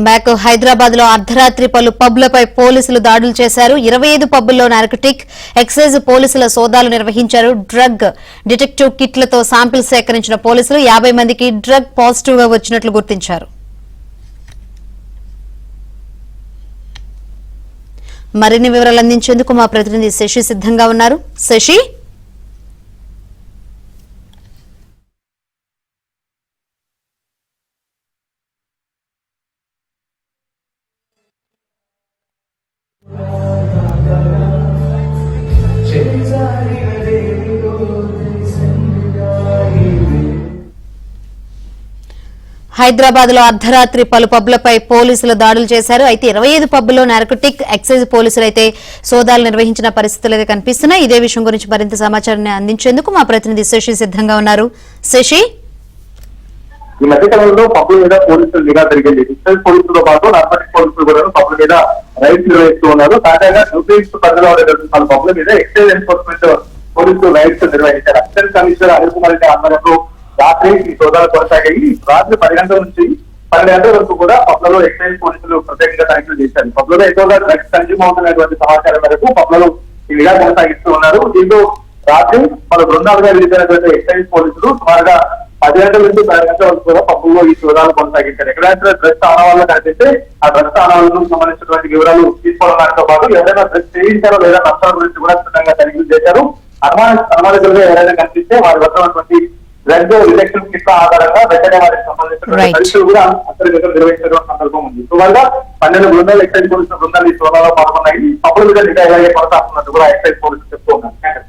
Back Hyderabad లో అర్ధరాత్రి పలు పబ్లపై పోలీసులు దాడులు చేశారు. 25 పబ్బుల్లో నార్కోటిక్ ఎక్సైజ్ పోలీసుల సోదాలు నిర్వహించారు. డ్రగ్ డిటెక్టివ్ కిట్లతో శాంపిల్ సేకరించిన పోలీసులు 50 మందికి డ్రగ్ పాజిటివ్ గా వచ్చినట్లు గుర్తించారు. మరిన్ని వివరాలు అందించేందుకు మా ప్రతినిధి శశి సిద్ధంగా ఉన్నారు. శశి, హైదరాబాద్ లో అర్ధరాత్రి పలు పబ్లపై పోలీసులు దాడులు చేశారు. అయితే 25 పబ్బుల్లో నార్కోటిక్ ఎక్సైజ్ పోలీసులు అయితే సోదాలు నిర్వహించిన పరిస్థితులు అయితే కనిపిస్తున్నాయి. ఇదే విషయం గురించి మరింత సమాచారాన్ని అందించేందుకు మా ప్రతినిధి శశి సిద్ధంగా ఉన్నారు. శశి, ఈ మధ్యకాలంలో పబ్బుల మీద పోలీసులు నిఘా జరిగింది. ఎక్సైజ్ పోలీసులతో పాటు నార్కోటిక్ పోలీసులు కూడా పబ్బుల మీద రైడ్స్ నిర్వహిస్తూ ఉన్నారు. తాజాగా న్యూక్లియస్ పరిధిలో పబ్బుల మీద ఎక్సైజ్ ఎన్ఫోర్స్మెంట్ పోలీసులు రైడ్స్ నిర్వహించారు. అసిస్టెంట్ కమిషనర్ అనిల్ కుమార్ రెడ్డి ఆధ్వర్యంలో రాత్రి ఈ సోదాలు కొనసాగాయి. రాత్రి 10 గంటల నుంచి 12 గంటల వరకు కూడా పబ్లలో ఎక్సైజ్ పోలీసులు ప్రత్యేకంగా తనిఖీలు చేశారు. పబ్లలో ఎక్కువగా డ్రగ్స్ కన్జ్యూమ్ అవుతున్నటువంటి సమాచారం మేరకు పబ్లలో నిఘా కొనసాగిస్తూ ఉన్నారు. దీంతో రాత్రి పలు బృందాలుగా విడిపోయినటువంటి ఎక్సైజ్ పోలీసులు సుమారుగా 10 గంటల నుంచి 12 గంటల వరకు కూడా పబ్బుల్లో ఈ సోదాలు కొనసాగించారు. ఎక్కడైనా డ్రగ్స్ ఆనవాళ్ళు కనిపిస్తే ఆ డ్రగ్స్ ఆనవాళ్ళకు సంబంధించినటువంటి వివరాలు తీసుకోవడంతో పాటు ఎవరైనా డ్రగ్స్ చేయించారో లేదా నష్టాల గురించి కూడా క్షుణ్ణంగా తనిఖీలు చేశారు. అనుమానితులుగా ఎవరైనా కనిపిస్తే వారి వద్ద ఉన్నటువంటి డ్రగ్ డిటెక్షన్ కిట్ల ఆధారంగా వెంటనే వారికి సంబంధించిన పరీక్షలు కూడా అంతర్గతం నిర్వహించడం సందర్భం ఉంది. సుమారుగా 12 బృందాలు ఎక్సైజ్ పోలీసుల బృందాలు ఈ సోదాలో పాల్గొన్నాయి. పబ్బుల మీద నిఘా కొనసాగుతున్నట్టు కూడా ఎక్సైజ్ పోలీసులు చెప్తూ ఉన్నారు.